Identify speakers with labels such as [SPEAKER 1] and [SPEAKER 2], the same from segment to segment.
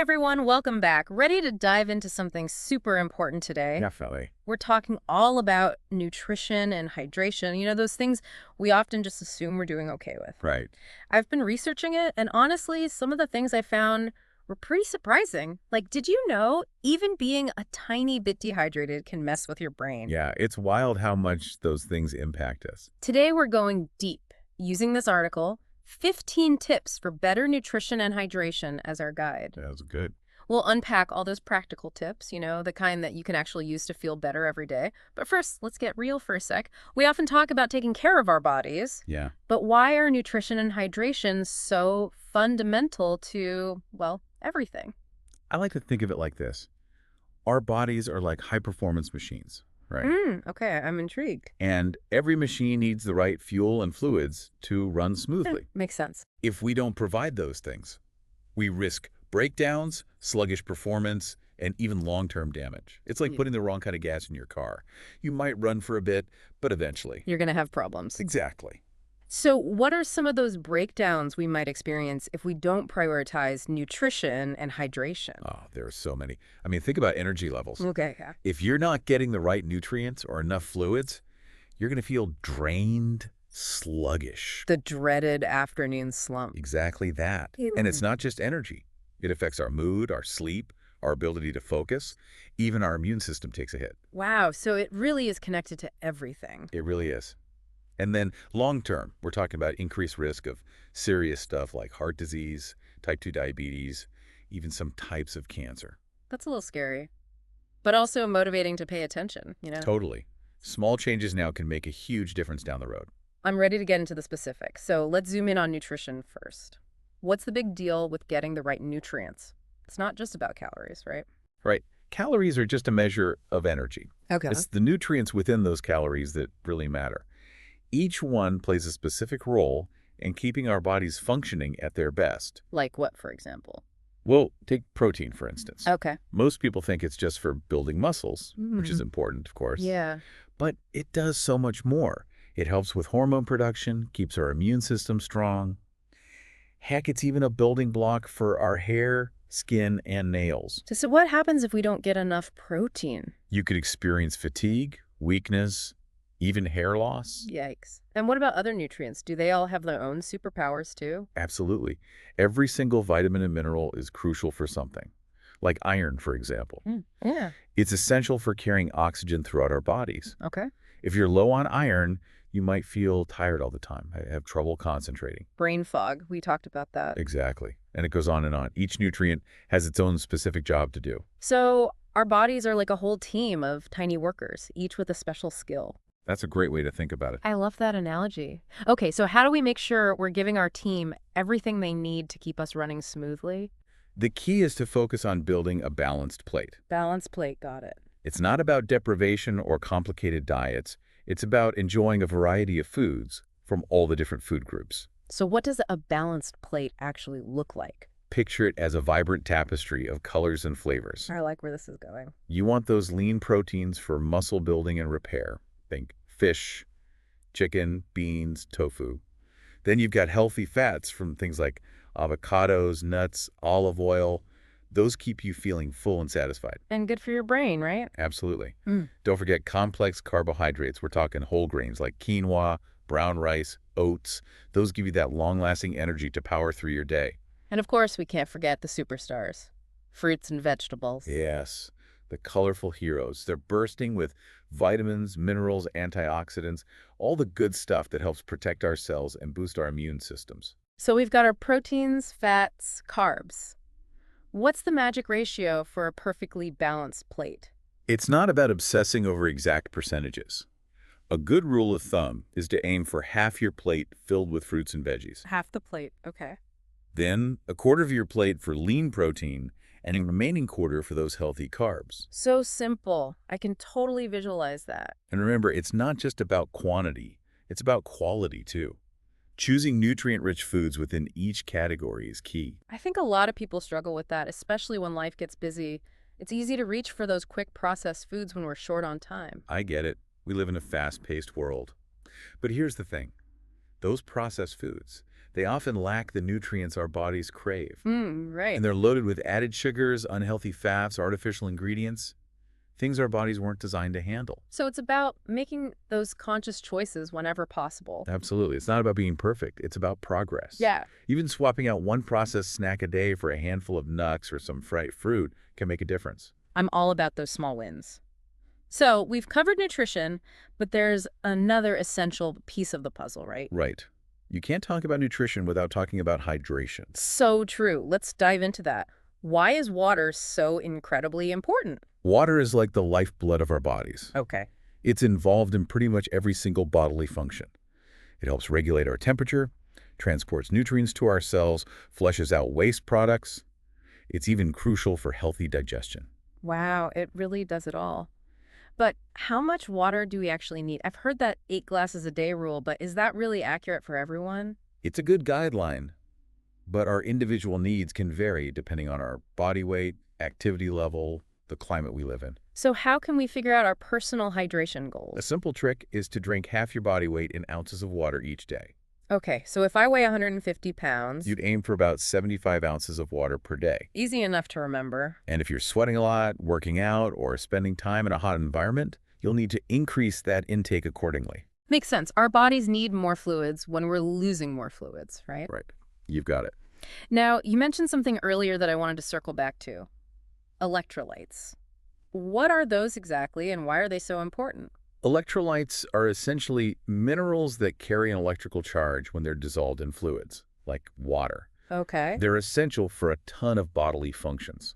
[SPEAKER 1] everyone, welcome back. Ready to dive into something super important today?
[SPEAKER 2] Definitely.
[SPEAKER 1] We're talking all about nutrition and hydration. Those things we often just assume we're doing okay with.
[SPEAKER 2] Right.
[SPEAKER 1] I've been researching it, and honestly, some of the things I found were pretty surprising. Like, did you know even being a tiny bit dehydrated can mess with your brain?
[SPEAKER 2] Yeah, it's wild how much those things impact us.
[SPEAKER 1] Today, we're going deep using this article, 15 tips for better nutrition and hydration as our guide.
[SPEAKER 2] That was good.
[SPEAKER 1] We'll unpack all those practical tips, the kind that you can actually use to feel better every day. But first, let's get real for a sec. We often talk about taking care of our bodies,
[SPEAKER 2] Yeah.
[SPEAKER 1] but why are nutrition and hydration so fundamental to, well, everything?
[SPEAKER 2] I like to think of it like this. Our bodies are like high-performance machines, right?
[SPEAKER 1] Okay, I'm intrigued.
[SPEAKER 2] And every machine needs the right fuel and fluids to run smoothly.
[SPEAKER 1] Makes sense.
[SPEAKER 2] If we don't provide those things, we risk breakdowns, sluggish performance, and even long-term damage. It's like
[SPEAKER 1] Yeah.
[SPEAKER 2] putting the wrong kind of gas in your car. You might run for a bit, but eventually.
[SPEAKER 1] You're going to have problems.
[SPEAKER 2] Exactly.
[SPEAKER 1] So what are some of those breakdowns we might experience if we don't prioritize nutrition and hydration?
[SPEAKER 2] Oh, there are so many. I mean, think about energy levels.
[SPEAKER 1] Okay, yeah.
[SPEAKER 2] If you're not getting the right nutrients or enough fluids, you're going to feel drained, sluggish.
[SPEAKER 1] The dreaded afternoon slump.
[SPEAKER 2] Exactly that. And it's not just energy. It affects our mood, our sleep, our ability to focus. Even our immune system takes a hit.
[SPEAKER 1] Wow, so it really is connected to everything.
[SPEAKER 2] It really is. And then long term, we're talking about increased risk of serious stuff like heart disease, type 2 diabetes, even some types of cancer.
[SPEAKER 1] That's a little scary, but also motivating to pay attention.
[SPEAKER 2] Totally. Small changes now can make a huge difference down the road.
[SPEAKER 1] I'm ready to get into the specifics. So let's zoom in on nutrition first. What's the big deal with getting the right nutrients? It's not just about calories, right?
[SPEAKER 2] Right. Calories are just a measure of energy.
[SPEAKER 1] Okay.
[SPEAKER 2] It's the nutrients within those calories that really matter. Each one plays a specific role in keeping our bodies functioning at their best.
[SPEAKER 1] Like what, for example?
[SPEAKER 2] Well, take protein, for instance.
[SPEAKER 1] Okay.
[SPEAKER 2] Most people think it's just for building muscles, which is important, of course.
[SPEAKER 1] Yeah.
[SPEAKER 2] But it does so much more. It helps with hormone production, keeps our immune system strong. Heck, it's even a building block for our hair, skin, and nails.
[SPEAKER 1] So what happens if we don't get enough protein?
[SPEAKER 2] You could experience fatigue, weakness, even hair loss.
[SPEAKER 1] Yikes. And what about other nutrients? Do they all have their own superpowers too?
[SPEAKER 2] Absolutely. Every single vitamin and mineral is crucial for something, like iron, for example.
[SPEAKER 1] Yeah.
[SPEAKER 2] It's essential for carrying oxygen throughout our bodies.
[SPEAKER 1] Okay.
[SPEAKER 2] If you're low on iron, you might feel tired all the time, have trouble concentrating.
[SPEAKER 1] Brain fog. We talked about that.
[SPEAKER 2] Exactly. And it goes on and on. Each nutrient has its own specific job to do.
[SPEAKER 1] So our bodies are like a whole team of tiny workers, each with a special skill.
[SPEAKER 2] That's a great way to think about it.
[SPEAKER 1] I love that analogy. Okay, so how do we make sure we're giving our team everything they need to keep us running smoothly?
[SPEAKER 2] The key is to focus on building a balanced plate.
[SPEAKER 1] Balance plate, got it.
[SPEAKER 2] It's not about deprivation or complicated diets. It's about enjoying a variety of foods from all the different food groups.
[SPEAKER 1] So what does a balanced plate actually look like?
[SPEAKER 2] Picture it as a vibrant tapestry of colors and flavors.
[SPEAKER 1] I like where this is going.
[SPEAKER 2] You want those lean proteins for muscle building and repair. Think fish, chicken, beans, tofu. Then you've got healthy fats from things like avocados, nuts, olive oil. Those keep you feeling full and satisfied.
[SPEAKER 1] And good for your brain, right?
[SPEAKER 2] Absolutely.
[SPEAKER 1] Mm.
[SPEAKER 2] Don't forget complex carbohydrates. We're talking whole grains like quinoa, brown rice, oats. Those give you that long-lasting energy to power through your day.
[SPEAKER 1] And of course, we can't forget the superstars. Fruits and vegetables.
[SPEAKER 2] Yes, the colorful heroes. They're bursting with vitamins, minerals, antioxidants, all the good stuff that helps protect our cells and boost our immune systems.
[SPEAKER 1] So we've got our proteins, fats, carbs. What's the magic ratio for a perfectly balanced plate?
[SPEAKER 2] It's not about obsessing over exact percentages. A good rule of thumb is to aim for half your plate filled with fruits and veggies.
[SPEAKER 1] Half the plate, okay.
[SPEAKER 2] Then a quarter of your plate for lean protein and a remaining quarter for those healthy carbs.
[SPEAKER 1] So simple. I can totally visualize that.
[SPEAKER 2] And remember, it's not just about quantity, it's about quality too. Choosing nutrient-rich foods within each category is key.
[SPEAKER 1] I think a lot of people struggle with that, especially when life gets busy. It's easy to reach for those quick processed foods when we're short on time.
[SPEAKER 2] I get it. We live in a fast-paced world. But here's the thing. Those processed foods, they often lack the nutrients our bodies crave.
[SPEAKER 1] Right.
[SPEAKER 2] And they're loaded with added sugars, unhealthy fats, artificial ingredients, things our bodies weren't designed to handle.
[SPEAKER 1] So it's about making those conscious choices whenever possible.
[SPEAKER 2] Absolutely. It's not about being perfect. It's about progress.
[SPEAKER 1] Yeah.
[SPEAKER 2] Even swapping out one processed snack a day for a handful of nuts or some fried fruit can make a difference.
[SPEAKER 1] I'm all about those small wins. So we've covered nutrition, but there's another essential piece of the puzzle, right?
[SPEAKER 2] Right. You can't talk about nutrition without talking about hydration.
[SPEAKER 1] So true. Let's dive into that. Why is water so incredibly important?
[SPEAKER 2] Water is like the lifeblood of our bodies.
[SPEAKER 1] Okay.
[SPEAKER 2] It's involved in pretty much every single bodily function. It helps regulate our temperature, transports nutrients to our cells, flushes out waste products. It's even crucial for healthy digestion.
[SPEAKER 1] Wow, it really does it all. But how much water do we actually need? I've heard that 8 glasses a day rule, but is that really accurate for everyone?
[SPEAKER 2] It's a good guideline, but our individual needs can vary depending on our body weight, activity level, the climate we live in.
[SPEAKER 1] So how can we figure out our personal hydration
[SPEAKER 2] A
[SPEAKER 1] goals?
[SPEAKER 2] simple trick is to drink half your body weight in ounces of water each day.
[SPEAKER 1] Okay, so if I weigh 150 pounds,
[SPEAKER 2] You'd aim for about 75 ounces of water per day.
[SPEAKER 1] easy enough to remember.
[SPEAKER 2] And if you're sweating a lot, working out, or spending time in a hot environment, you'll need to increase that intake accordingly.
[SPEAKER 1] Makes sense. Our bodies need more fluids when we're losing more fluids, right?
[SPEAKER 2] Right. You've got it.
[SPEAKER 1] Now, you mentioned something earlier that I wanted to circle back to. Electrolytes. What are those exactly, and why are they so important?
[SPEAKER 2] Electrolytes are essentially minerals that carry an electrical charge when they're dissolved in fluids, like water.
[SPEAKER 1] Okay.
[SPEAKER 2] They're essential for a ton of bodily functions.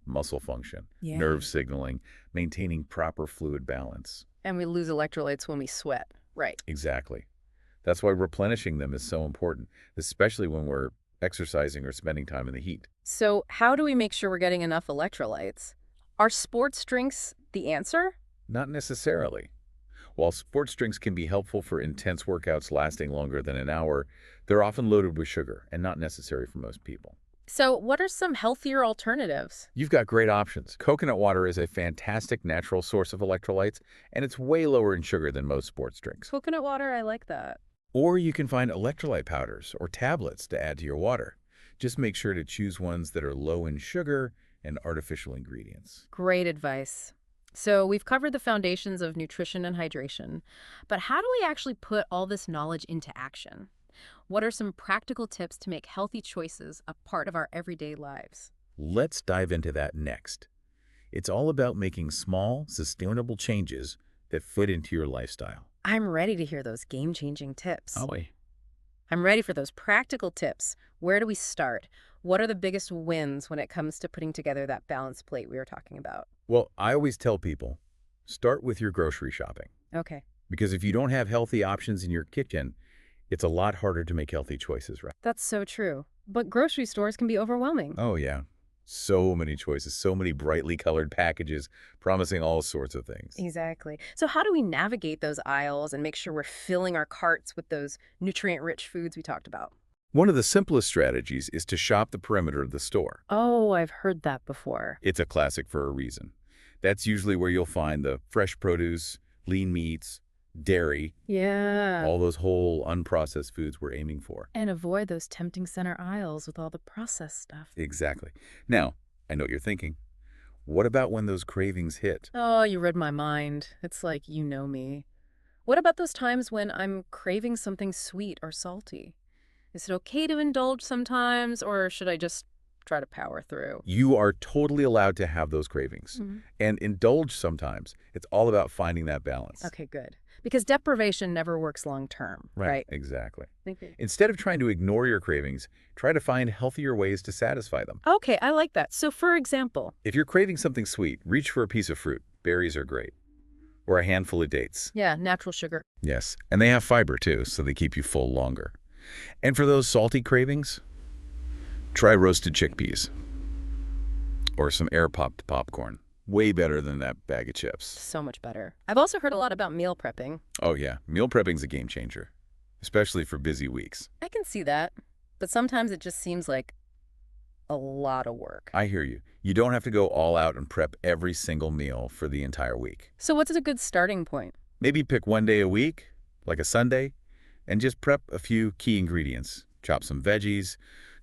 [SPEAKER 2] Muscle function,
[SPEAKER 1] Yeah.
[SPEAKER 2] nerve signaling, maintaining proper fluid balance.
[SPEAKER 1] And we lose electrolytes when we sweat. Right.
[SPEAKER 2] Exactly. That's why replenishing them is so important, especially when we're exercising or spending time in the heat.
[SPEAKER 1] So how do we make sure we're getting enough electrolytes? Are sports drinks the answer?
[SPEAKER 2] Not necessarily. While sports drinks can be helpful for intense workouts lasting longer than an hour, they're often loaded with sugar and not necessary for most people.
[SPEAKER 1] So what are some healthier alternatives?
[SPEAKER 2] You've got great options. Coconut water is a fantastic natural source of electrolytes, and it's way lower in sugar than most sports drinks.
[SPEAKER 1] Coconut water, I like that.
[SPEAKER 2] Or you can find electrolyte powders or tablets to add to your water. Just make sure to choose ones that are low in sugar and artificial ingredients.
[SPEAKER 1] Great advice. So we've covered the foundations of nutrition and hydration, but how do we actually put all this knowledge into action? What are some practical tips to make healthy choices a part of our everyday lives?
[SPEAKER 2] Let's dive into that next. It's all about making small, sustainable changes that fit into your lifestyle.
[SPEAKER 1] I'm ready to hear those game-changing tips.
[SPEAKER 2] Ollie.
[SPEAKER 1] I'm ready for those practical tips. Where do we start? What are the biggest wins when it comes to putting together that balanced plate we were talking about?
[SPEAKER 2] Well, I always tell people, start with your grocery shopping.
[SPEAKER 1] Okay.
[SPEAKER 2] Because if you don't have healthy options in your kitchen, it's a lot harder to make healthy choices, right?
[SPEAKER 1] That's so true. But grocery stores can be overwhelming.
[SPEAKER 2] Oh, yeah. So many choices, so many brightly colored packages promising all sorts of things.
[SPEAKER 1] Exactly. So how do we navigate those aisles and make sure we're filling our carts with those nutrient-rich foods we talked about?
[SPEAKER 2] One of the simplest strategies is to shop the perimeter of the store.
[SPEAKER 1] Oh, I've heard that before.
[SPEAKER 2] It's a classic for a reason. That's usually where you'll find the fresh produce, lean meats, dairy,
[SPEAKER 1] Yeah.
[SPEAKER 2] all those whole unprocessed foods we're aiming for.
[SPEAKER 1] And avoid those tempting center aisles with all the processed stuff.
[SPEAKER 2] Exactly. Now, I know what you're thinking. What about when those cravings hit?
[SPEAKER 1] Oh, you read my mind. It's like you know me. What about those times when I'm craving something sweet or salty? Is it okay to indulge sometimes, or should I just try to power through?
[SPEAKER 2] You are totally allowed to have those cravings and indulge sometimes. It's all about finding that balance.
[SPEAKER 1] Okay, good. Because deprivation never works long term, right?
[SPEAKER 2] Exactly.
[SPEAKER 1] Thank you.
[SPEAKER 2] Instead of trying to ignore your cravings, try to find healthier ways to satisfy them.
[SPEAKER 1] Okay, I like that. So for example,
[SPEAKER 2] If you're craving something sweet, reach for a piece of fruit. Berries are great. Or a handful of dates.
[SPEAKER 1] yeah, natural sugar.
[SPEAKER 2] Yes, and they have fiber too, so they keep you full longer. And for those salty cravings, try roasted chickpeas. Or some air-popped popcorn. Way better than that bag of chips.
[SPEAKER 1] So much better. I've also heard a lot about meal prepping.
[SPEAKER 2] Oh yeah, meal prepping's a game changer. Especially for busy weeks.
[SPEAKER 1] I can see that, but sometimes it just seems like a lot of work.
[SPEAKER 2] I hear you. You don't have to go all out and prep every single meal for the entire week.
[SPEAKER 1] So what's a good starting point?
[SPEAKER 2] Maybe pick one day a week, like a Sunday, and just prep a few key ingredients. Chop some veggies,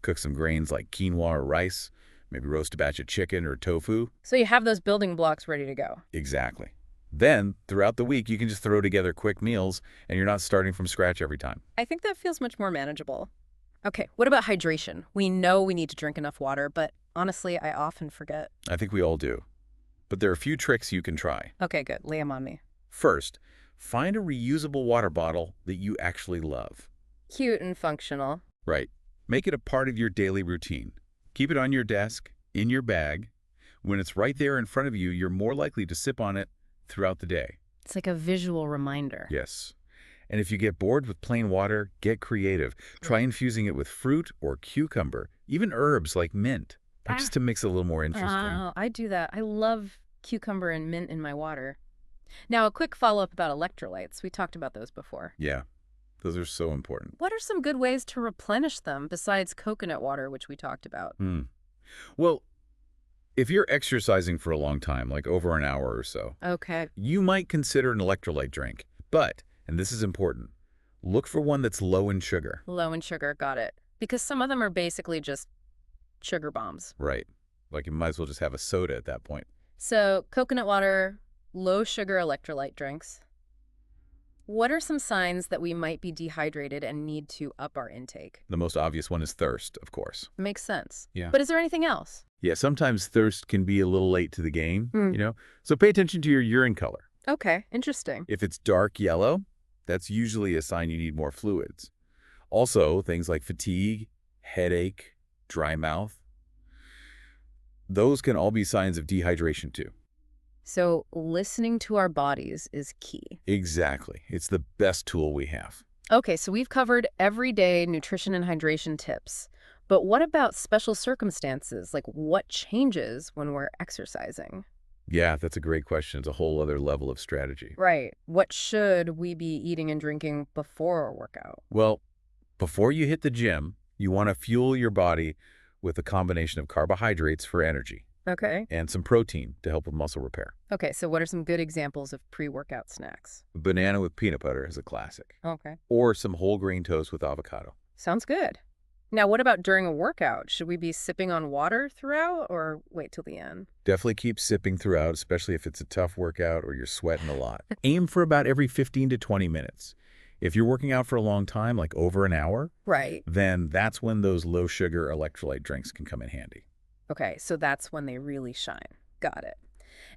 [SPEAKER 2] cook some grains like quinoa or rice, maybe roast a batch of chicken or tofu.
[SPEAKER 1] So you have those building blocks ready to go.
[SPEAKER 2] Exactly. Then, throughout the week, you can just throw together quick meals, and you're not starting from scratch every time.
[SPEAKER 1] I think that feels much more manageable. Okay, what about hydration? We know we need to drink enough water, but honestly, I often forget.
[SPEAKER 2] I think we all do. But there are a few tricks you can try.
[SPEAKER 1] Okay, good. Lay 'em on me.
[SPEAKER 2] First, find a reusable water bottle that you actually love.
[SPEAKER 1] Cute and functional.
[SPEAKER 2] Right. Make it a part of your daily routine. Keep it on your desk, in your bag. When it's right there in front of you, you're more likely to sip on it throughout the day.
[SPEAKER 1] It's like a visual reminder.
[SPEAKER 2] Yes. And if you get bored with plain water, get creative. Try infusing it with fruit or cucumber, even herbs like mint, just to mix it a little more interesting.
[SPEAKER 1] Oh, I do that. I love cucumber and mint in my water. Now, a quick follow-up about electrolytes. We talked about those before.
[SPEAKER 2] Yeah, those are so important.
[SPEAKER 1] What are some good ways to replenish them besides coconut water, which we talked about?
[SPEAKER 2] Well, if you're exercising for a long time, like over an hour or so,
[SPEAKER 1] Okay.
[SPEAKER 2] you might consider an electrolyte drink. But, and this is important, look for one that's low in sugar.
[SPEAKER 1] Low in sugar, got it. Because some of them are basically just sugar bombs.
[SPEAKER 2] Right. Like you might as well just have a soda at that point.
[SPEAKER 1] So, coconut water, low sugar electrolyte drinks. What are some signs that we might be dehydrated and need to up our intake?
[SPEAKER 2] The most obvious one is thirst, of course.
[SPEAKER 1] Makes sense.
[SPEAKER 2] Yeah.
[SPEAKER 1] But is there anything else?
[SPEAKER 2] Yeah, sometimes thirst can be a little late to the game, So pay attention to your urine color.
[SPEAKER 1] Okay, interesting.
[SPEAKER 2] If it's dark yellow, that's usually a sign you need more fluids. Also, things like fatigue, headache, dry mouth, those can all be signs of dehydration too.
[SPEAKER 1] So, listening to our bodies is key.
[SPEAKER 2] Exactly. It's the best tool we have.
[SPEAKER 1] Okay, so we've covered everyday nutrition and hydration tips. But what about special circumstances? Like what changes when we're exercising?
[SPEAKER 2] Yeah, that's a great question. It's a whole other level of strategy.
[SPEAKER 1] Right. What should we be eating and drinking before our workout?
[SPEAKER 2] Well, before you hit the gym, you want to fuel your body with a combination of carbohydrates for energy
[SPEAKER 1] Okay.
[SPEAKER 2] and some protein to help with muscle repair.
[SPEAKER 1] Okay, so what are some good examples of pre-workout snacks?
[SPEAKER 2] Banana with peanut butter is a classic.
[SPEAKER 1] Okay.
[SPEAKER 2] Or some whole grain toast with avocado.
[SPEAKER 1] Sounds good. Now, what about during a workout? Should we be sipping on water throughout or wait till the end?
[SPEAKER 2] Definitely keep sipping throughout, especially if it's a tough workout or you're sweating a lot. Aim for about every 15 to 20 minutes. If you're working out for a long time, like over an hour,
[SPEAKER 1] Right.
[SPEAKER 2] then that's when those low-sugar electrolyte drinks can come in handy.
[SPEAKER 1] Okay, so that's when they really shine. Got it.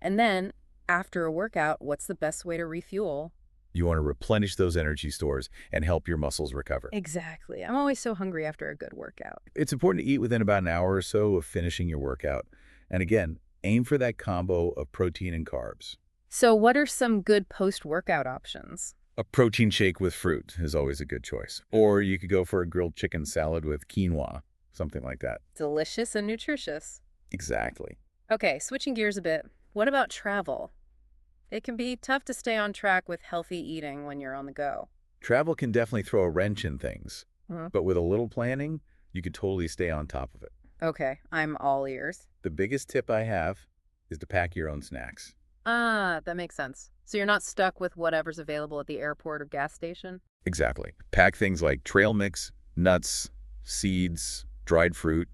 [SPEAKER 1] And then, after a workout, what's the best way to refuel?
[SPEAKER 2] You want to replenish those energy stores and help your muscles recover.
[SPEAKER 1] Exactly. I'm always so hungry after a good workout.
[SPEAKER 2] It's important to eat within about an hour or so of finishing your workout. And again, aim for that combo of protein and carbs.
[SPEAKER 1] So what are some good post-workout options?
[SPEAKER 2] A protein shake with fruit is always a good choice. Or you could go for a grilled chicken salad with quinoa, something like that.
[SPEAKER 1] Delicious and nutritious.
[SPEAKER 2] Exactly.
[SPEAKER 1] Okay, switching gears a bit. What about travel? It can be tough to stay on track with healthy eating when you're on the go.
[SPEAKER 2] Travel can definitely throw a wrench in things,
[SPEAKER 1] Mhm.
[SPEAKER 2] but with a little planning, you could totally stay on top of it.
[SPEAKER 1] Okay, I'm all ears.
[SPEAKER 2] The biggest tip I have is to pack your own snacks.
[SPEAKER 1] Ah, that makes sense. So you're not stuck with whatever's available at the airport or gas station?
[SPEAKER 2] Exactly. Pack things like trail mix, nuts, seeds, dried fruit.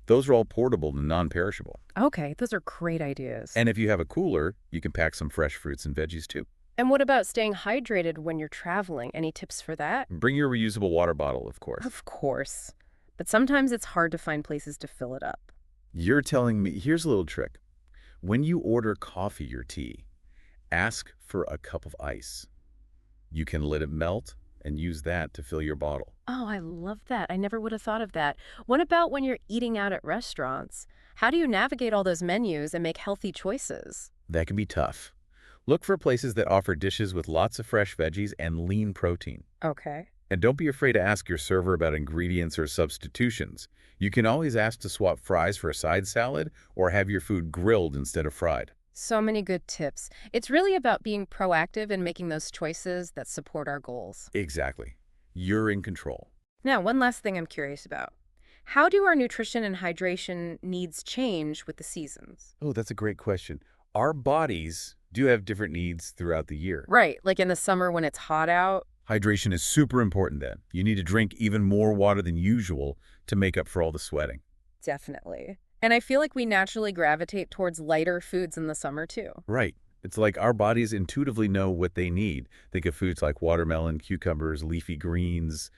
[SPEAKER 2] Those are all portable and non-perishable.
[SPEAKER 1] Okay, those are great ideas.
[SPEAKER 2] And if you have a cooler, you can pack some fresh fruits and veggies too.
[SPEAKER 1] And what about staying hydrated when you're traveling? Any tips for that?
[SPEAKER 2] Bring your reusable water bottle, of course.
[SPEAKER 1] Of course. But sometimes it's hard to find places to fill it up.
[SPEAKER 2] You're telling me, here's a little trick. When you order coffee or tea, ask for a cup of ice. You can let it melt and use that to fill your bottle.
[SPEAKER 1] Oh, I love that. I never would have thought of that. What about when you're eating out at restaurants? How do you navigate all those menus and make healthy choices?
[SPEAKER 2] That can be tough. Look for places that offer dishes with lots of fresh veggies and lean protein.
[SPEAKER 1] Okay.
[SPEAKER 2] And don't be afraid to ask your server about ingredients or substitutions. You can always ask to swap fries for a side salad or have your food grilled instead of fried.
[SPEAKER 1] So many good tips. It's really about being proactive and making those choices that support our goals.
[SPEAKER 2] Exactly. You're in control.
[SPEAKER 1] Now, one last thing I'm curious about. How do our nutrition and hydration needs change with the seasons?
[SPEAKER 2] Oh, that's a great question. Our bodies do have different needs throughout the year.
[SPEAKER 1] Right, like in the summer when it's hot out,
[SPEAKER 2] Hydration is super important then. You need to drink even more water than usual to make up for all the sweating.
[SPEAKER 1] Definitely. And I feel like we naturally gravitate towards lighter foods in the summer too.
[SPEAKER 2] Right. It's like our bodies intuitively know what they need. Think of foods like watermelon, cucumbers, leafy greens.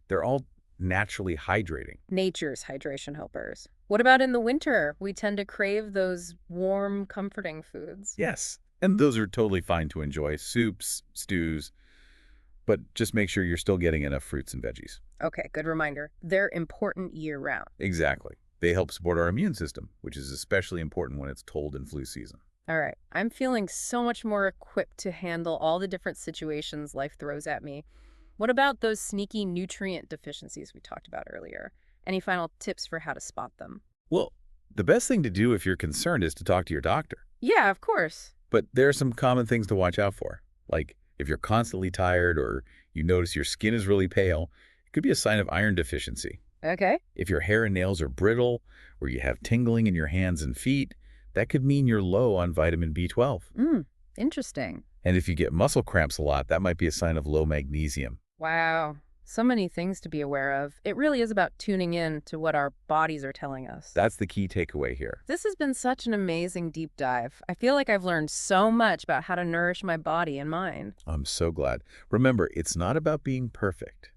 [SPEAKER 2] They're all naturally hydrating.
[SPEAKER 1] Nature's hydration helpers. What about in the winter? We tend to crave those warm, comforting foods.
[SPEAKER 2] Yes. And those are totally fine to enjoy. Soups, stews, but just make sure you're still getting enough fruits and veggies.
[SPEAKER 1] Okay, good reminder. They're important year-round.
[SPEAKER 2] Exactly. They help support our immune system, which is especially important when it's cold and flu season.
[SPEAKER 1] All right, I'm feeling so much more equipped to handle all the different situations life throws at me. What about those sneaky nutrient deficiencies we talked about earlier? Any final tips for how to spot them?
[SPEAKER 2] Well, the best thing to do if you're concerned is to talk to your doctor.
[SPEAKER 1] Yeah, of course.
[SPEAKER 2] But there are some common things to watch out for. Like if you're constantly tired or you notice your skin is really pale, it could be a sign of iron deficiency.
[SPEAKER 1] Okay.
[SPEAKER 2] If your hair and nails are brittle or you have tingling in your hands and feet, that could mean you're low on vitamin B12.
[SPEAKER 1] Interesting.
[SPEAKER 2] And if you get muscle cramps a lot, that might be a sign of low magnesium.
[SPEAKER 1] Wow. So many things to be aware of. It really is about tuning in to what our bodies are telling us.
[SPEAKER 2] That's the key takeaway here.
[SPEAKER 1] This has been such an amazing deep dive. I feel like I've learned so much about how to nourish my body and mind.
[SPEAKER 2] I'm so glad. Remember, it's not about being perfect.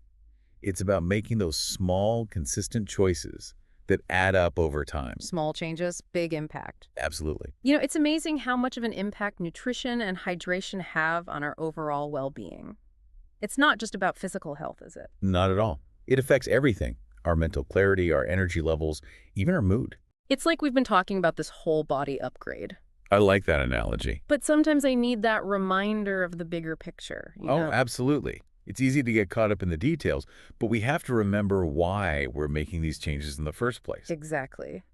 [SPEAKER 2] It's about making those small, consistent choices that add up over time.
[SPEAKER 1] Small changes, big impact.
[SPEAKER 2] Absolutely.
[SPEAKER 1] You know, it's amazing how much of an impact nutrition and hydration have on our overall well-being. It's not just about physical health, is it?
[SPEAKER 2] Not at all. It affects everything. Our mental clarity, our energy levels, even our mood.
[SPEAKER 1] It's like we've been talking about this whole body upgrade.
[SPEAKER 2] I like that analogy.
[SPEAKER 1] But sometimes I need that reminder of the bigger picture. You know?
[SPEAKER 2] Absolutely. It's easy to get caught up in the details, but we have to remember why we're making these changes in the first place.
[SPEAKER 1] Exactly.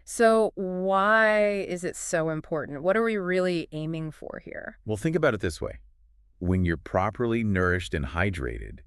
[SPEAKER 1] So why is it so important? What are we really aiming for here?
[SPEAKER 2] Well, think about it this way. When you're properly nourished and hydrated,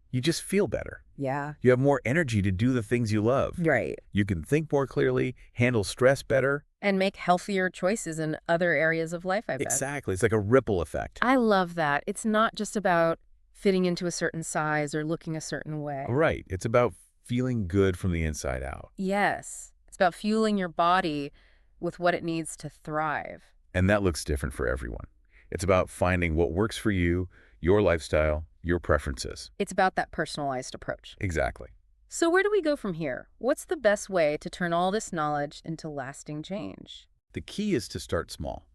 [SPEAKER 2] you just feel better.
[SPEAKER 1] Yeah.
[SPEAKER 2] You have more energy to do the things you love.
[SPEAKER 1] Right.
[SPEAKER 2] You can think more clearly, handle stress better.
[SPEAKER 1] And make healthier choices in other areas of life, I bet.
[SPEAKER 2] Exactly. It's like a ripple effect.
[SPEAKER 1] I love that. It's not just about fitting into a certain size or looking a certain way.
[SPEAKER 2] Right. It's about feeling good from the inside out.
[SPEAKER 1] Yes. It's about fueling your body with what it needs to thrive.
[SPEAKER 2] And that looks different for everyone. It's about finding what works for you, your lifestyle, your preferences.
[SPEAKER 1] It's about that personalized approach.
[SPEAKER 2] Exactly.
[SPEAKER 1] So where do we go from here? What's the best way to turn all this knowledge into lasting change?
[SPEAKER 2] The key is to start small.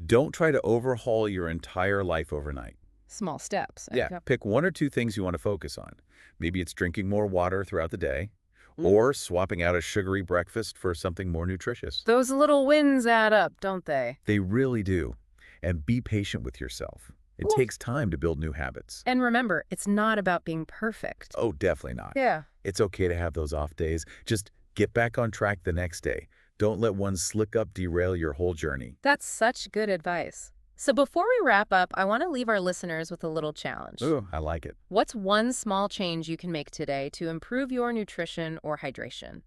[SPEAKER 2] Don't try to overhaul your entire life overnight.
[SPEAKER 1] Small steps.
[SPEAKER 2] Yeah, pick one or two things you want to focus on. Maybe it's drinking more water throughout the day, or swapping out a sugary breakfast for something more nutritious.
[SPEAKER 1] Those little wins add up, don't they?
[SPEAKER 2] They really do. And be patient with yourself. It takes time to build new habits.
[SPEAKER 1] And remember, it's not about being perfect.
[SPEAKER 2] Oh, definitely not.
[SPEAKER 1] Yeah.
[SPEAKER 2] It's okay to have those off days. Just get back on track the next day. Don't let one slick up derail your whole journey.
[SPEAKER 1] That's such good advice. So before we wrap up, I want to leave our listeners with a little challenge.
[SPEAKER 2] Ooh, I like it.
[SPEAKER 1] What's one small change you can make today to improve your nutrition or hydration?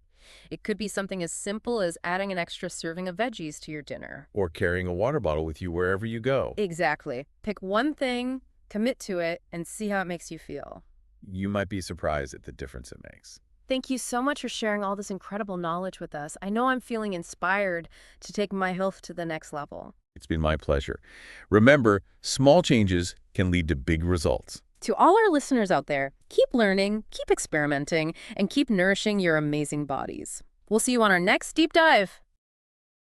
[SPEAKER 1] It could be something as simple as adding an extra serving of veggies to your dinner.
[SPEAKER 2] Or carrying a water bottle with you wherever you go.
[SPEAKER 1] Exactly. Pick one thing, commit to it, and see how it makes you feel.
[SPEAKER 2] You might be surprised at the difference it makes.
[SPEAKER 1] Thank you so much for sharing all this incredible knowledge with us. I know I'm feeling inspired to take my health to the next level.
[SPEAKER 2] It's been my pleasure. Remember, small changes can lead to big results.
[SPEAKER 1] To all our listeners out there, keep learning, keep experimenting, and keep nourishing your amazing bodies. We'll see you on our next deep dive.